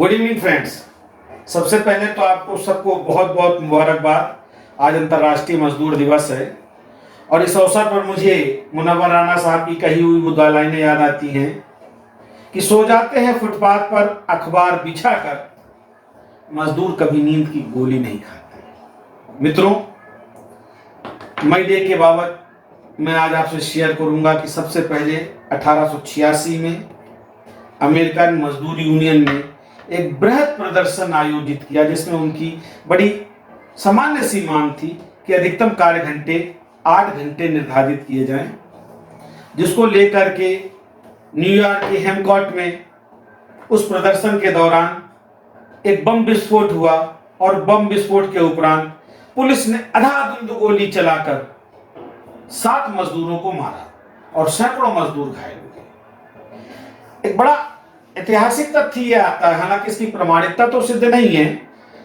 Good evening friends. सबसे पहले तो आपको सबको बहुत बहुत मुबारकबाद। आज अंतर्राष्ट्रीय मजदूर दिवस है और इस अवसर पर मुझे मुनव्वर राना साहब की कही हुई मुद्दा लाइनें याद आती हैं कि सो जाते हैं फुटपाथ पर अखबार बिछाकर, मजदूर कभी नींद की गोली नहीं खाते। मित्रों, मई डे के बाबत मैं आज आपसे शेयर करूंगा कि सबसे पहले 1886 में अमेरिकन मजदूर यूनियन ने एक बृहद प्रदर्शन आयोजित किया, जिसमें उनकी बड़ी सामान्य सी मांग थी कि अधिकतम कार्य घंटे 8 घंटे निर्धारित किए जाएं, जिसको लेकर के न्यूयॉर्क के हेमकॉट में उस प्रदर्शन के दौरान एक बम विस्फोट हुआ और बम विस्फोट के उपरांत पुलिस ने अंधाधुंध गोली चलाकर 7 मजदूरों को मारा और सैकड़ों मजदूर घायल हो गए। एक बड़ा ऐतिहासिक तथ्य यह आता है, हालांकि इसकी प्रमाणिकता तो सिद्ध नहीं है,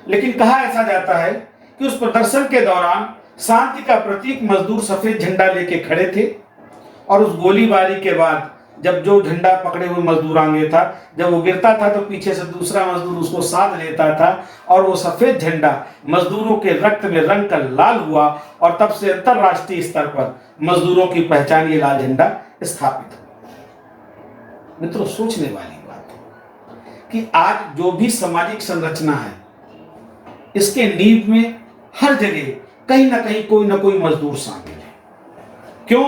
लेकिन कहा ऐसा जाता है कि उस प्रदर्शन के दौरान शांति का प्रतीक मजदूर सफेद झंडा लेके खड़े थे और उस गोलीबारी के बाद जब जो झंडा पकड़े हुए मजदूर आगे था, जब वो गिरता था तो पीछे से दूसरा मजदूर उसको साथ लेता था और वो सफेद झंडा मजदूरों के रक्त में रंग कर लाल हुआ और तब से अंतरराष्ट्रीय स्तर पर मजदूरों की पहचान ये लाल झंडा स्थापित हुआ। मित्रों, सोचने वाली बात है कि आज जो भी सामाजिक संरचना है, इसके नींव में हर जगह कहीं ना कहीं कोई ना कोई मजदूर शामिल है। क्यों?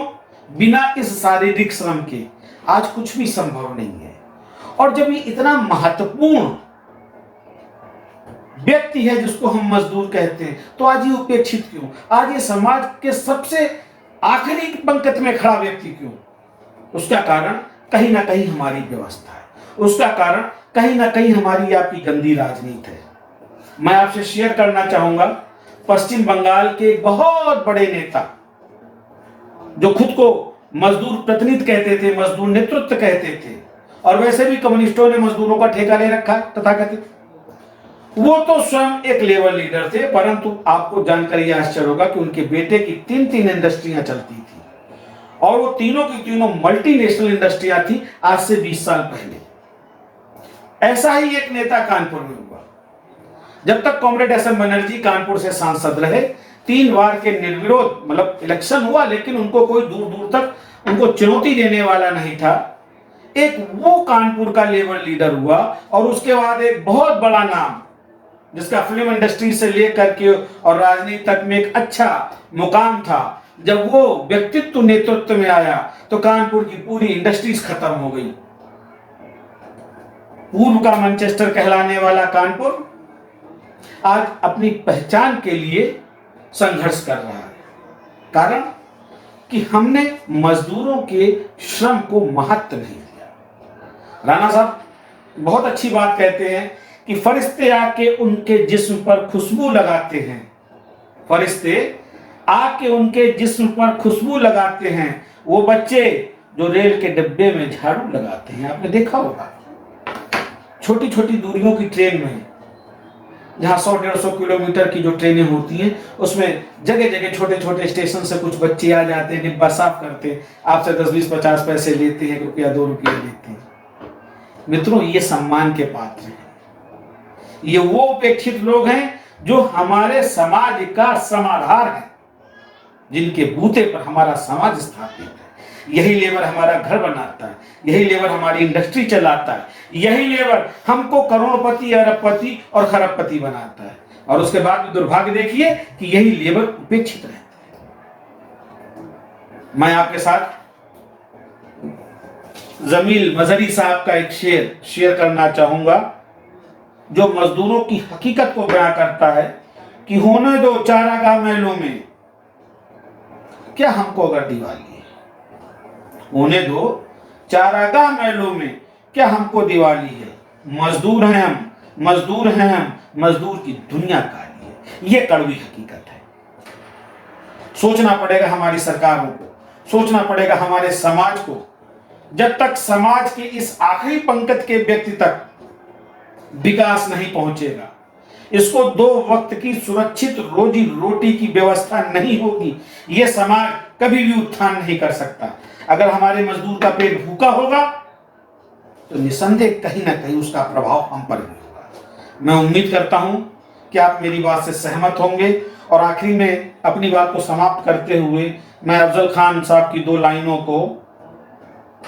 बिना इस शारीरिक श्रम के आज कुछ भी संभव नहीं है। और जब ये इतना महत्वपूर्ण व्यक्ति है जिसको हम मजदूर कहते हैं, तो आज ये उपेक्षित क्यों? आज ये समाज के सबसे आखिरी पंक्ति में खड़ा व्यक्ति क्यों? उसका कारण कहीं ना कहीं हमारी व्यवस्था है, उसका कारण कहीं ना कहीं हमारी आपकी गंदी राजनीति है। मैं आपसे शेयर करना चाहूंगा पश्चिम बंगाल के एक बहुत बड़े नेता जो खुद को मजदूर प्रतिनिधि कहते थे, मजदूर नेतृत्व कहते थे, और वैसे भी कम्युनिस्टों ने मजदूरों का ठेका ले रखा तथाकथित। वो तो स्वयं एक लेबर लीडर थे, परंतु आपको जानकर यह आश्चर्य होगा कि उनके बेटे की 3 इंडस्ट्रियां चलती थी और वो तीनों की तीनों मल्टीनेशनल इंडस्ट्रियां थी आज से 20 साल पहले। ऐसा ही एक नेता कानपुर में हुआ। जब तक कॉमरेड एसएम बनर्जी कानपुर से सांसद रहे, 3 बार के निर्विरोध मतलब इलेक्शन हुआ, लेकिन उनको कोई दूर दूर तक उनको चुनौती देने वाला नहीं था। एक वो कानपुर का लेबर लीडर हुआ और उसके बाद एक बहुत बड़ा नाम जिसका फिल्म इंडस्ट्री से लेकर के और राजनीति तक में एक अच्छा मुकाम था, जब वो व्यक्तित्व नेतृत्व में आया तो कानपुर की पूरी इंडस्ट्रीज खत्म हो गई। पूर्व का मैनचेस्टर कहलाने वाला कानपुर आज अपनी पहचान के लिए संघर्ष कर रहा है। कारण कि हमने मजदूरों के श्रम को महत्व नहीं दिया। राणा साहब बहुत अच्छी बात कहते हैं कि फरिश्ते आके उनके जिस्म पर खुशबू लगाते हैं, फरिश्ते आके उनके जिस्म पर खुशबू लगाते हैं, वो बच्चे जो रेल के डिब्बे में झाड़ू लगाते हैं। आपने देखा होगा छोटी छोटी दूरियों की ट्रेन में, जहां 100-150 किलोमीटर की जो ट्रेनें होती हैं, उसमें जगह जगह छोटे छोटे स्टेशन से कुछ बच्चे आ जाते हैं, डिब्बा साफ करते हैं, आपसे 10, 20, 50 पैसे लेते हैं, 1 रुपया 2 रुपया लेते हैं। मित्रों, ये सम्मान के पात्र हैं। ये वो उपेक्षित लोग हैं जो हमारे समाज का समाधार है, जिनके बूते पर हमारा समाज स्थापित है। यही लेबर हमारा घर बनाता है, यही लेबर हमारी इंडस्ट्री चलाता है, यही लेबर हमको करोड़पति, अरबपति और खरबपति बनाता है। और उसके बाद भी दुर्भाग्य देखिए कि यही लेबर उपेक्षित रहता है। मैं आपके साथ जमील मजहरी साहब का एक शेयर करना चाहूंगा, जो मजदूरों की हकीकत को बयां करता है कि होने दो चारागाह महलों में क्या हमको अगर दिवाली है, होने दो चारागाह महलों में क्या हमको दिवाली है, मजदूर हैं हम, मजदूर हैं हम, मजदूर की दुनिया काली है। ये कड़वी हकीकत है। सोचना पड़ेगा हमारी सरकारों को, सोचना पड़ेगा हमारे समाज को। जब तक समाज के इस आखिरी पंक्ति के व्यक्ति तक विकास नहीं पहुंचेगा, इसको 2 वक्त की सुरक्षित रोजी रोटी की व्यवस्था नहीं होगी, यह समाज कभी भी उत्थान नहीं कर सकता। अगर हमारे मजदूर का पेट भूखा होगा तो निसंदेह कहीं ना कहीं उसका प्रभाव हम पर भी होगा। मैं उम्मीद करता हूं कि आप मेरी बात से सहमत होंगे। और आखिरी में अपनी बात को समाप्त करते हुए मैं अफजल खान साहब की 2 लाइनों को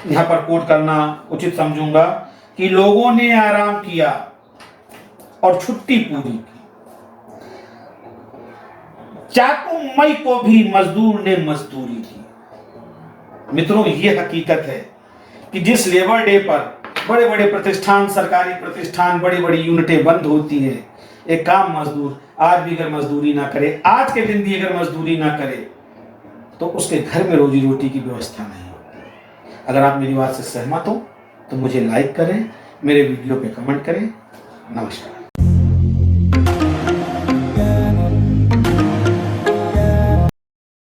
यहाँ पर कोट करना उचित समझूंगा कि लोगों ने आराम किया और छुट्टी पूरी की, चाकू मई को भी मजदूर ने मजदूरी की। मित्रों, ये हकीकत है कि जिस लेबर डे पर बड़े बड़े प्रतिष्ठान, सरकारी प्रतिष्ठान, बड़ी बड़ी यूनिटें बंद होती है, एक काम मजदूर आज भी अगर मजदूरी ना करे, आज के दिन भी अगर मजदूरी ना करे, तो उसके घर में रोजी रोटी की व्यवस्था नहीं होती। अगर आप मेरी बात से सहमत हो तो मुझे लाइक करें, मेरे वीडियो पे कमेंट करें। नमस्कार।